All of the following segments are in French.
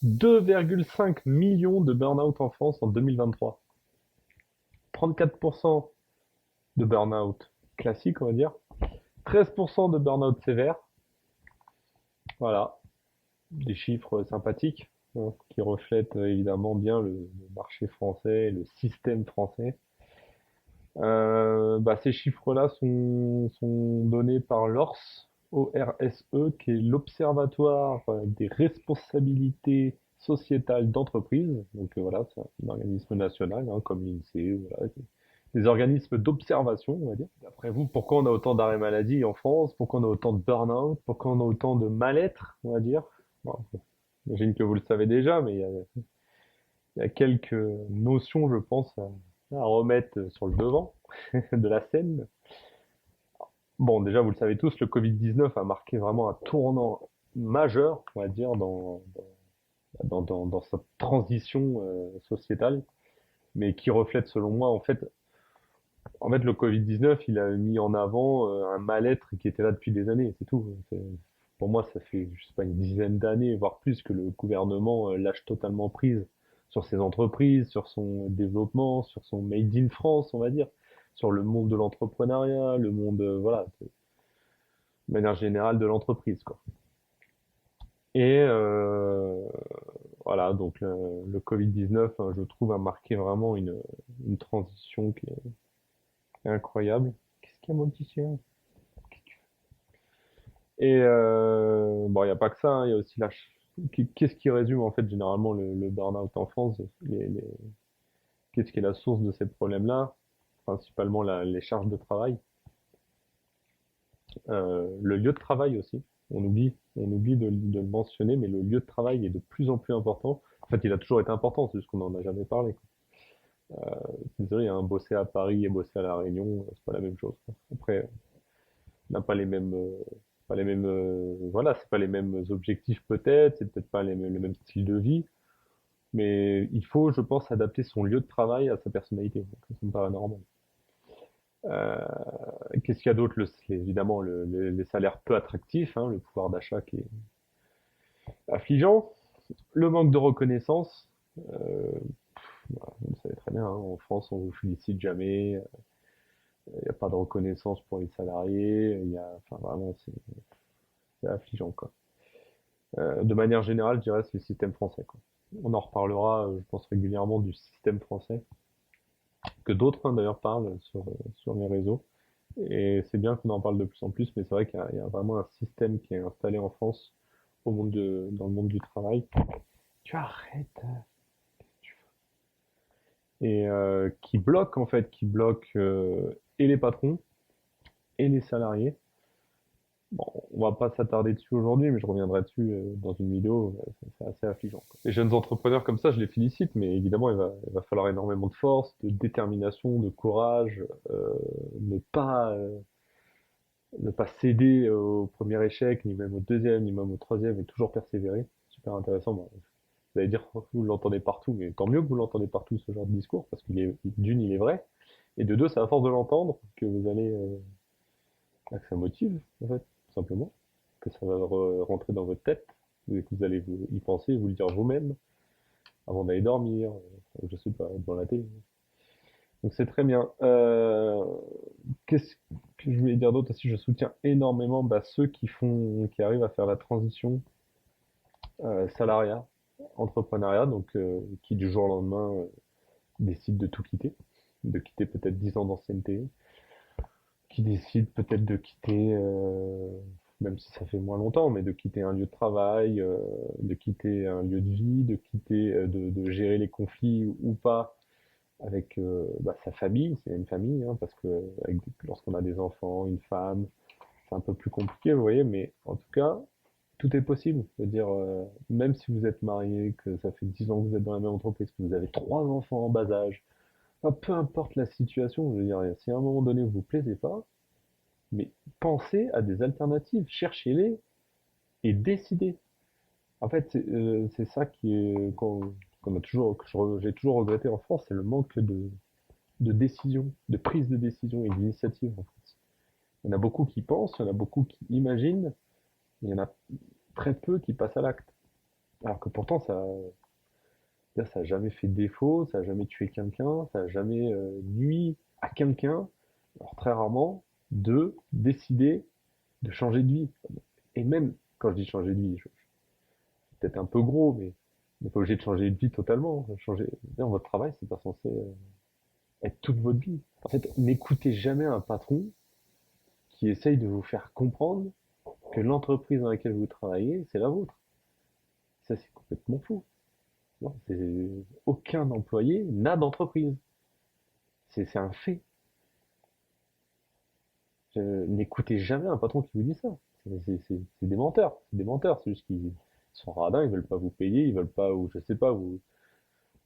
2,5 millions de burn-out en France en 2023. 34% de burn-out classique, on va dire. 13% de burn-out sévère. Voilà, des chiffres sympathiques, hein, qui reflètent évidemment bien le marché français, le système français. Ces chiffres-là sont donnés par l'ORSE, ORSE, qui est l'Observatoire des responsabilités sociétales d'entreprise. Donc voilà, c'est un organisme national, hein, comme l'INSEE, voilà, des organismes d'observation, on va dire. D'après vous, pourquoi on a autant d'arrêts maladie en France? Pourquoi on a autant de burn-out? Pourquoi on a autant de mal-être, on va dire? Bon, j'imagine que vous le savez déjà, mais il y a quelques notions, je pense, à remettre sur le devant de la scène. Bon, déjà, vous le savez tous, le Covid-19 a marqué vraiment un tournant majeur, on va dire, dans sa transition sociétale, mais qui reflète, selon moi, en fait, le Covid-19, il a mis en avant un mal-être qui était là depuis des années, c'est tout. Pour moi, ça fait, je sais pas, une dizaine d'années, voire plus, que le gouvernement lâche totalement prise sur ses entreprises, sur son développement, sur son Made in France, on va dire, sur le monde de l'entrepreneuriat, le monde, voilà, de manière générale de l'entreprise, quoi. Et voilà, donc le Covid-19, hein, je trouve, a marqué vraiment une transition qui est incroyable. Qu'est-ce qu'il y a, mon petit chien? Et bon, il n'y a pas que ça, hein, il y a aussi qu'est-ce qui résume en fait généralement le burn-out en France? Qu'est-ce qui est la source de ces problèmes-là? Principalement les charges de travail, le lieu de travail aussi. On oublie de le mentionner, mais le lieu de travail est de plus en plus important. En fait, il a toujours été important, c'est juste qu'on n'en a jamais parlé, quoi. Désolé, hein, bosser à Paris et bosser à La Réunion, c'est pas la même chose, quoi. Après, on n'a pas les mêmes, voilà, c'est pas les mêmes objectifs peut-être, c'est peut-être pas le même style de vie, mais il faut, je pense, adapter son lieu de travail à sa personnalité. Donc, ça me paraît normal. Euh, Qu'est-ce qu'il y a d'autre? Évidemment, les salaires peu attractifs, hein, le pouvoir d'achat qui est affligeant, le manque de reconnaissance. Voilà, vous le savez très bien, hein, en France, on vous félicite jamais, il n'y a pas de reconnaissance pour les salariés, enfin vraiment, c'est affligeant, quoi. De manière générale, je dirais, c'est le système français, quoi. On en reparlera, je pense, régulièrement du système français, que d'autres, hein, d'ailleurs, parlent sur mes réseaux. Et c'est bien qu'on en parle de plus en plus, mais c'est vrai qu'il y a vraiment un système qui est installé en France dans le monde du travail. Tu arrêtes. Et qui bloque, en fait, qui bloque et les patrons et les salariés. Bon, on va pas s'attarder dessus aujourd'hui, mais je reviendrai dessus dans une vidéo. C'est assez affligeant, quoi. Les jeunes entrepreneurs comme ça, je les félicite, mais évidemment, il va falloir énormément de force, de détermination, de courage, euh, ne pas euh, ne pas céder au premier échec, ni même au deuxième, ni même au troisième, et toujours persévérer. Super intéressant. Bon, vous allez dire, vous l'entendez partout, mais tant mieux que vous l'entendez partout, ce genre de discours, parce d'une, il est vrai, et de deux, c'est à force de l'entendre que vous allez, que ça motive, en fait, tout simplement, que ça va rentrer dans votre tête, et que vous allez y penser, vous le dire vous-même, avant d'aller dormir, je sais pas, devant la télé. Donc c'est très bien. Qu'est-ce que je voulais dire d'autre aussi? Je soutiens énormément ceux qui arrivent à faire la transition salariat, entrepreneuriat, donc qui du jour au lendemain décident de tout quitter, de quitter peut-être 10 ans d'ancienneté, qui décident peut-être de quitter, même si ça fait moins longtemps, mais de quitter un lieu de travail, de quitter un lieu de vie, de quitter, de gérer les conflits ou pas avec sa famille, c'est une famille, hein, parce que lorsqu'on a des enfants, une femme, c'est un peu plus compliqué, vous voyez, mais en tout cas, tout est possible. Je veux dire, même si vous êtes marié, que ça fait 10 ans que vous êtes dans la même entreprise, que vous avez trois enfants en bas âge, enfin, peu importe la situation, je veux dire, si à un moment donné vous vous plaisez pas, mais pensez à des alternatives, cherchez-les et décidez. En fait, c'est ça qu'on a toujours, j'ai toujours regretté en France, c'est le manque de décision, de prise de décision et d'initiative en France. Il y en a beaucoup qui pensent, il y en a beaucoup qui imaginent, il y en a très peu qui passent à l'acte. Alors que pourtant, ça a jamais fait défaut, ça a jamais tué quelqu'un, ça a jamais nui à quelqu'un, alors très rarement, de décider de changer de vie. Et même, quand je dis changer de vie, c'est peut-être un peu gros, mais on n'est pas obligé de changer de vie totalement. Changer, dire, votre travail, c'est pas censé être toute votre vie. En fait, n'écoutez jamais un patron qui essaye de vous faire comprendre que l'entreprise dans laquelle vous travaillez, c'est la vôtre. Ça, c'est complètement fou. Non, aucun employé n'a d'entreprise. C'est un fait. N'écoutez jamais un patron qui vous dit ça. C'est des menteurs. C'est des menteurs. C'est juste qu'ils sont radins, ils veulent pas vous payer, ils veulent pas, ou je sais pas, vous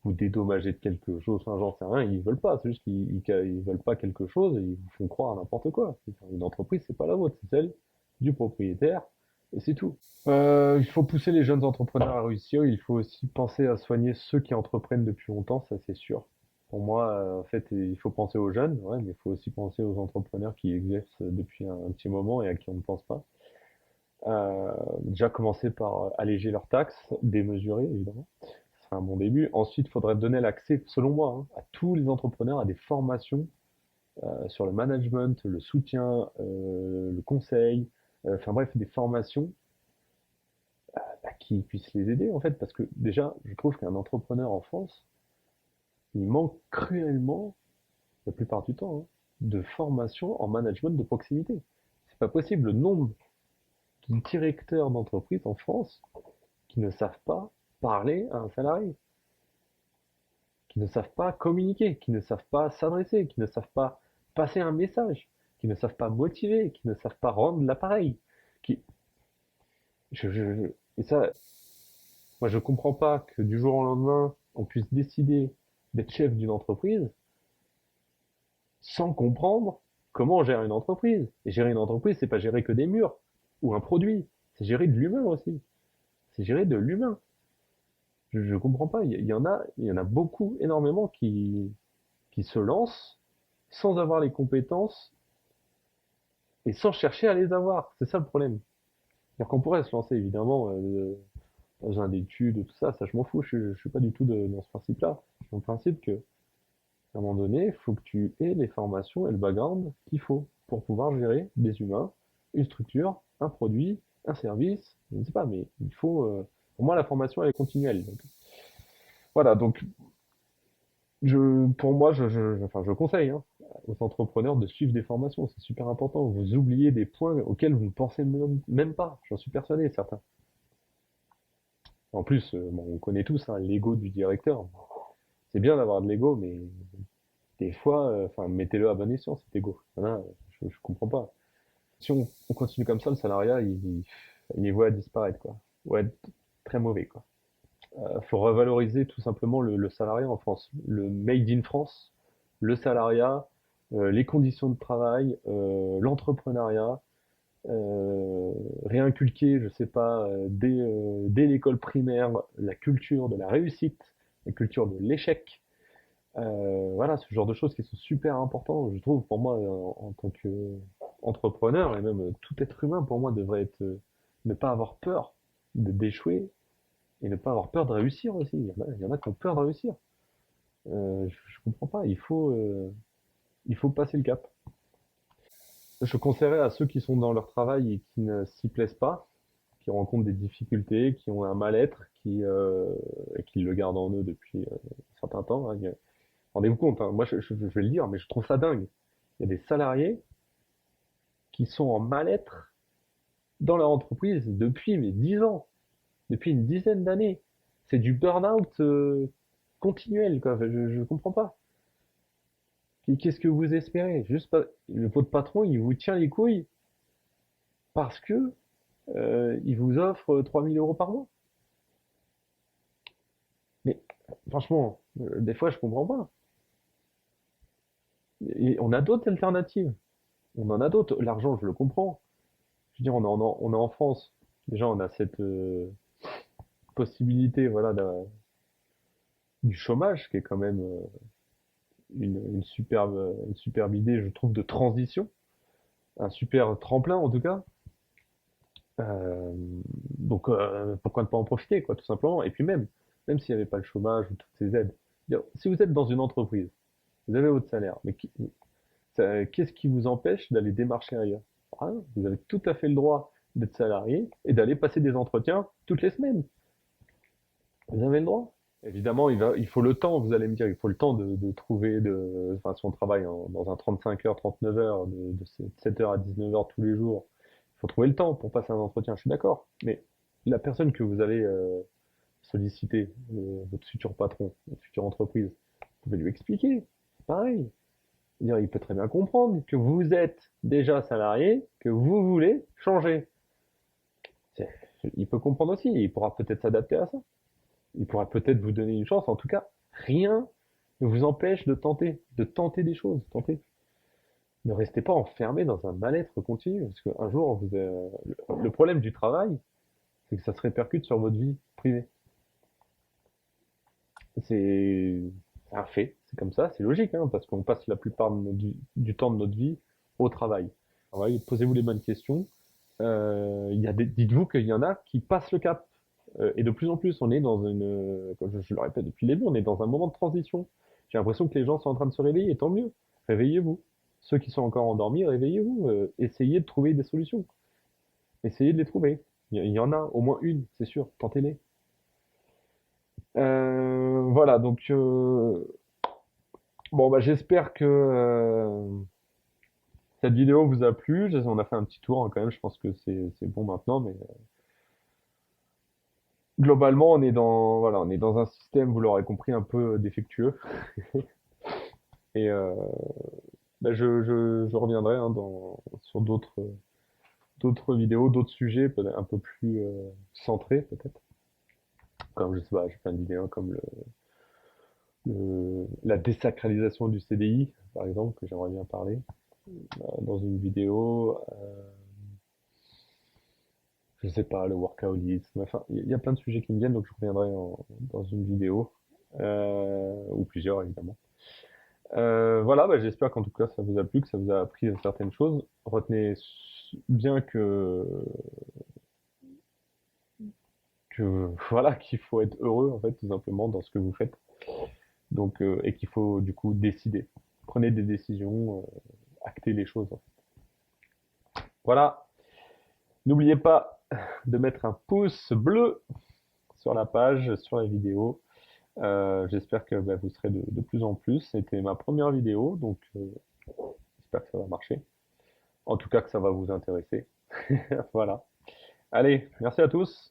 dédommager de quelque chose, enfin, j'en sais rien, ils veulent pas. C'est juste qu'ils veulent pas quelque chose et ils vous font croire à n'importe quoi. Une entreprise, c'est pas la vôtre, c'est celle du propriétaire et c'est tout. Il faut pousser les jeunes entrepreneurs à réussir. Il faut aussi penser à soigner ceux qui entreprennent depuis longtemps, ça c'est sûr. Pour moi, en fait, il faut penser aux jeunes, ouais, mais il faut aussi penser aux entrepreneurs qui exercent depuis un petit moment et à qui on ne pense pas. Déjà commencer par alléger leurs taxes, démesurer évidemment, ce serait un bon début. Ensuite, il faudrait donner l'accès, selon moi, hein, à tous les entrepreneurs à des formations sur le management, le soutien, le conseil, enfin bref, des formations qui puissent les aider en fait, parce que déjà, je trouve qu'un entrepreneur en France, il manque cruellement, la plupart du temps, hein, de formation en management de proximité. C'est pas possible le nombre de directeurs d'entreprise en France qui ne savent pas parler à un salarié, qui ne savent pas communiquer, qui ne savent pas s'adresser, qui ne savent pas passer un message, qui ne savent pas motiver, qui ne savent pas rendre l'appareil. Qui... Et ça, moi je comprends pas que du jour au lendemain, on puisse décider d'être chef d'une entreprise sans comprendre comment on gère une entreprise. Et gérer une entreprise, c'est pas gérer que des murs ou un produit, c'est gérer de l'humain aussi. C'est gérer de l'humain. Je comprends pas. Il y en a beaucoup, énormément qui se lancent sans avoir les compétences et sans chercher à les avoir. C'est ça le problème. C'est-à-dire qu'on pourrait se lancer évidemment dans un étude, tout ça, je m'en fous. Je suis pas du tout dans ce principe-là. Je suis dans le principe que à un moment donné, il faut que tu aies les formations et le background qu'il faut pour pouvoir gérer des humains, une structure, un produit, un service, je ne sais pas, mais il faut. Pour moi, la formation elle est continuelle. Donc, voilà, donc pour moi, enfin, je conseille hein, aux entrepreneurs de suivre des formations, c'est super important. Vous oubliez des points auxquels vous ne pensez même pas, j'en suis persuadé, certains. En plus, bon, on connaît tous hein, l'ego du directeur. C'est bien d'avoir de l'ego, mais des fois, enfin, mettez-le à bon escient, cet ego. Voilà, je comprends pas. Si on continue comme ça, le salariat, il est voué à disparaître, quoi. Ouais, très mauvais, quoi. Faut revaloriser tout simplement le salariat en France. Le made in France, le salariat, les conditions de travail, l'entrepreneuriat, réinculquer, je sais pas, dès l'école primaire, la culture de la réussite, la culture de l'échec. Voilà, ce genre de choses qui sont super importantes, je trouve, pour moi, en tant qu'entrepreneur, et même tout être humain, pour moi, devrait être, ne pas avoir peur d'échouer, et ne pas avoir peur de réussir aussi. Il y en a qui ont peur de réussir. Je comprends pas. Il faut passer le cap. Je conseillerais à ceux qui sont dans leur travail et qui ne s'y plaisent pas, qui rencontrent des difficultés, qui ont un mal-être, et qui le gardent en eux depuis un certain temps. Hein. Rendez-vous compte, hein, moi je vais le dire, mais je trouve ça dingue. Il y a des salariés qui sont en mal-être dans leur entreprise depuis 10 ans, depuis une dizaine d'années. C'est du burn-out continuel, quoi. Je comprends pas. Qu'est-ce que vous espérez? Juste pas, votre patron, il vous tient les couilles parce que il vous offre 3 000 € par mois. Mais franchement, des fois, je comprends pas. Et on a d'autres alternatives. On en a d'autres. L'argent, je le comprends. Je veux dire, on est en France. Déjà, on a cette possibilité, voilà, du chômage, qui est quand même une superbe idée, je trouve, de transition. Un super tremplin, en tout cas. Euh, donc, pourquoi ne pas en profiter, quoi, tout simplement. Et puis même s'il n'y avait pas le chômage ou toutes ces aides, si vous êtes dans une entreprise, vous avez votre salaire, mais qu'est-ce qui vous empêche d'aller démarcher ailleurs? Rien. Vous avez tout à fait le droit d'être salarié et d'aller passer des entretiens toutes les semaines. Vous avez le droit. Évidemment, il faut le temps, vous allez me dire, il faut le temps de trouver, enfin, si on travaille dans un 35 heures, 39 heures, de 7 heures à 19 heures tous les jours, il faut trouver le temps pour passer un entretien, je suis d'accord. Mais la personne que vous allez solliciter, votre futur patron, votre future entreprise, vous pouvez lui expliquer. C'est pareil. Il peut très bien comprendre que vous êtes déjà salarié, que vous voulez changer. C'est- Il peut comprendre aussi, il pourra peut-être s'adapter à ça. Il pourra peut-être vous donner une chance. En tout cas, rien ne vous empêche de tenter des choses, tenter. Ne restez pas enfermé dans un mal-être continu, parce qu'un jour, le problème du travail, c'est que ça se répercute sur votre vie privée. C'est c'est un fait, c'est comme ça, c'est logique, hein, parce qu'on passe la plupart de du temps de notre vie au travail. Travail, posez-vous les bonnes questions. Dites-vous qu'il y en a qui passent le cap. Et de plus en plus, on est dans comme je le répète depuis le début, on est dans un moment de transition. J'ai l'impression que les gens sont en train de se réveiller, et tant mieux. Réveillez-vous. Ceux qui sont encore endormis, réveillez-vous. Essayez de trouver des solutions. Essayez de les trouver. Il y en a au moins une, c'est sûr. Tentez-les. Voilà, donc bon, bah, j'espère que cette vidéo vous a plu. On a fait un petit tour hein, quand même. Je pense que c'est bon maintenant, mais globalement, voilà, on est dans un système, vous l'aurez compris, un peu défectueux. Et bah, je reviendrai hein, sur d'autres vidéos, d'autres sujets, peut-être un peu plus centrés, peut-être. Comme, je sais pas, j'ai fait une vidéo comme la désacralisation du CDI, par exemple, que j'aimerais bien parler. Dans une vidéo, je sais pas, le workaholisme, enfin, il y a plein de sujets qui me viennent, donc je reviendrai dans une vidéo, ou plusieurs, évidemment. Voilà, bah, j'espère qu'en tout cas ça vous a plu, que ça vous a appris certaines choses. Retenez bien que voilà, qu'il faut être heureux en fait, tout simplement dans ce que vous faites. Donc, et qu'il faut du coup décider. Prenez des décisions, actez les choses. Voilà. N'oubliez pas de mettre un pouce bleu sur la page, sur la vidéo. J'espère que bah, vous serez de plus en plus. C'était ma première vidéo, donc j'espère que ça va marcher. En tout cas, que ça va vous intéresser. Voilà. Allez, merci à tous.